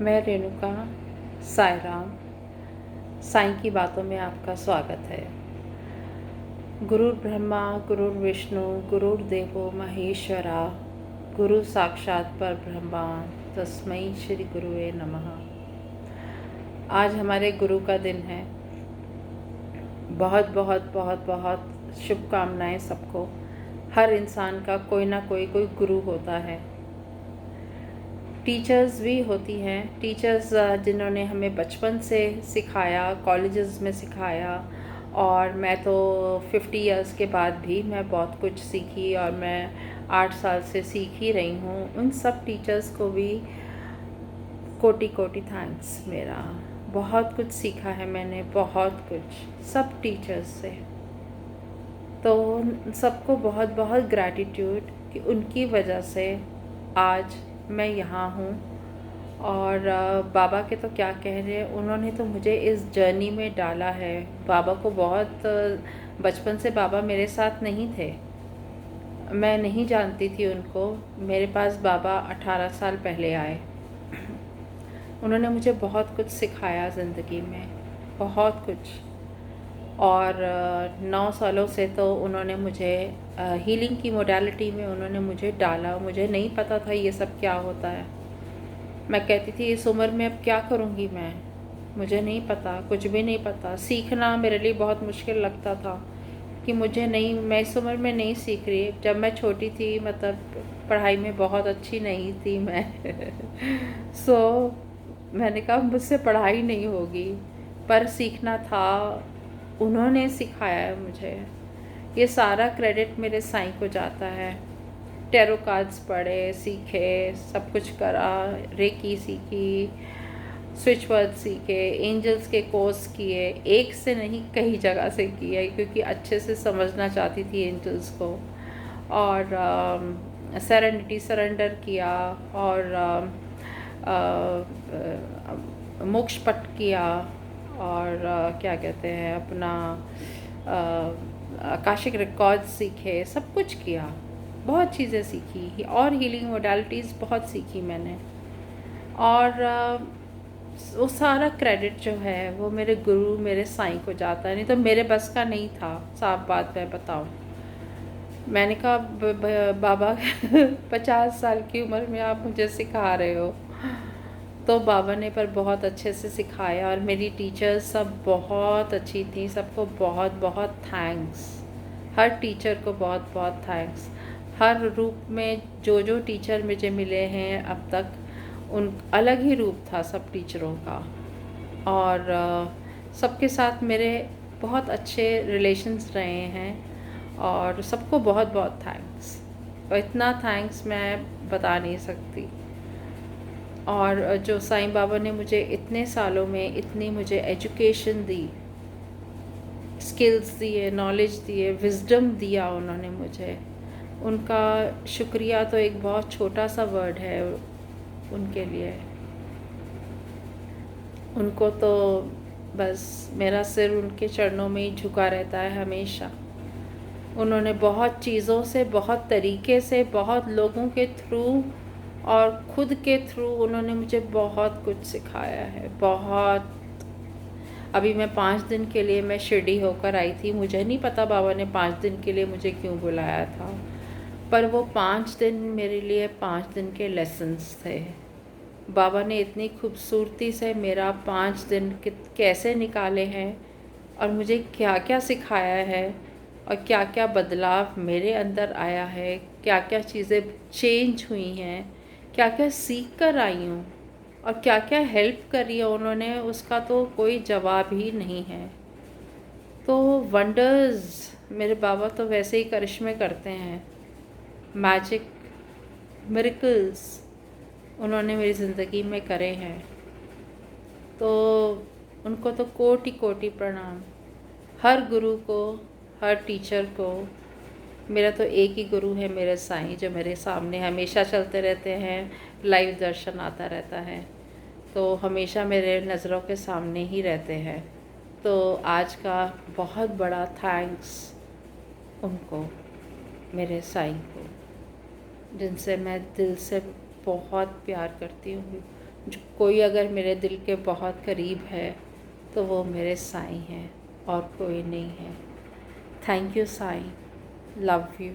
मैं रेणुका साईं साईं की बातों में आपका स्वागत है। गुरुर् ब्रह्मा गुरुर्विष्णु गुरुर्देवो महेश्वरा गुरु साक्षात परब्रह्मा तस्मै श्री गुरुवे नमः। आज हमारे गुरु का दिन है। बहुत बहुत बहुत बहुत शुभकामनाएं सबको। हर इंसान का कोई ना कोई गुरु होता है। टीचर्स भी होती हैं। टीचर्स जिन्होंने हमें बचपन से सिखाया, कॉलेजेस में सिखाया, और मैं तो 50 इयर्स के बाद भी मैं बहुत कुछ सीखी और मैं 8 साल से सीख ही रही हूँ। उन सब टीचर्स को भी कोटि कोटि थैंक्स। मेरा बहुत कुछ सीखा है मैंने, बहुत कुछ सब टीचर्स से। तो सबको बहुत बहुत ग्रैटिट्यूड कि उनकी वजह से आज मैं यहाँ हूँ। और बाबा के तो क्या कह रहे हैं, उन्होंने तो मुझे इस जर्नी में डाला है। बाबा को बहुत बचपन से बाबा मेरे साथ नहीं थे, मैं नहीं जानती थी उनको। मेरे पास बाबा 18 साल पहले आए। उन्होंने मुझे बहुत कुछ सिखाया ज़िंदगी में, बहुत कुछ। और 9 सालों से तो उन्होंने मुझे हीलिंग की मोडालिटी में उन्होंने मुझे डाला। मुझे नहीं पता था ये सब क्या होता है। मैं कहती थी इस उम्र में अब क्या करूँगी मैं, मुझे नहीं पता, कुछ भी नहीं पता। सीखना मेरे लिए बहुत मुश्किल लगता था कि मुझे नहीं, मैं इस उम्र में नहीं सीख रही। जब मैं छोटी थी, मतलब पढ़ाई में बहुत अच्छी नहीं थी मैं मैंने कहा मुझसे पढ़ाई नहीं होगी, पर सीखना था। उन्होंने सिखाया है मुझे। ये सारा क्रेडिट मेरे साईं को जाता है। टैरो कार्ड्स पढ़े, सीखे, सब कुछ करा, रेकी सीखी, स्विच वर्ड सीखे, एंजल्स के कोर्स किए। एक से नहीं, कई जगह से किए, क्योंकि अच्छे से समझना चाहती थी एंजल्स को। और सेरेनिटी सरेंडर किया, और मोक्ष पट किया, और क्या कहते हैं अपना आकाशिक रिकॉर्ड्स सीखे, सब कुछ किया, बहुत चीज़ें सीखी। और हीलिंग मोडालिटीज़ बहुत सीखी मैंने। और वो सारा क्रेडिट जो है वो मेरे गुरु, मेरे साईं को जाता है। नहीं तो मेरे बस का नहीं था, साफ बात मैं बताऊँ। मैंने कहा बाबा 50 साल की उम्र में आप मुझे सिखा रहे हो। तो बाबा ने पर बहुत अच्छे से सिखाया। और मेरी टीचर्स सब बहुत अच्छी थी, सबको बहुत बहुत थैंक्स। हर टीचर को बहुत बहुत थैंक्स। हर रूप में जो जो टीचर मुझे मिले हैं अब तक, उन अलग ही रूप था सब टीचरों का। और सबके साथ मेरे बहुत अच्छे रिलेशन्स रहे हैं। और सबको बहुत बहुत थैंक्स। और इतना थैंक्स मैं बता नहीं सकती। और जो साईं बाबा ने मुझे इतने सालों में इतनी मुझे एजुकेशन दी, स्किल्स दिए, नॉलेज दिए, विजडम दिया उन्होंने मुझे, उनका शुक्रिया तो एक बहुत छोटा सा वर्ड है उनके लिए। उनको तो बस मेरा सिर उनके चरणों में ही झुका रहता है हमेशा। उन्होंने बहुत चीज़ों से, बहुत तरीके से, बहुत लोगों के थ्रू और खुद के थ्रू उन्होंने मुझे बहुत कुछ सिखाया है, बहुत। अभी मैं 5 दिन के लिए मैं शिरडी होकर आई थी। मुझे नहीं पता बाबा ने 5 दिन के लिए मुझे क्यों बुलाया था, पर वो 5 दिन मेरे लिए 5 दिन के लेसन्स थे। बाबा ने इतनी खूबसूरती से मेरा 5 दिन कैसे निकाले हैं, और मुझे क्या क्या सिखाया है, और क्या क्या बदलाव मेरे अंदर आया है, क्या क्या चीज़ें चेंज हुई हैं, क्या क्या सीख कर आई हूँ, और क्या क्या हेल्प करी है उन्होंने, उसका तो कोई जवाब ही नहीं है। तो वंडर्स, मेरे बाबा तो वैसे ही करिश्मे करते हैं, मैजिक, मिरेकल्स उन्होंने मेरी ज़िंदगी में करे हैं। तो उनको तो कोटि कोटि प्रणाम। हर गुरु को, हर टीचर को। मेरा तो एक ही गुरु है, मेरे साईं, जो मेरे सामने हमेशा चलते रहते हैं, लाइव दर्शन आता रहता है, तो हमेशा मेरे नज़रों के सामने ही रहते हैं। तो आज का बहुत बड़ा थैंक्स उनको, मेरे साईं को, जिनसे मैं दिल से बहुत प्यार करती हूँ, जो कोई अगर मेरे दिल के बहुत करीब है तो वो मेरे साईं हैं और कोई नहीं है। Thank you Sai, love you.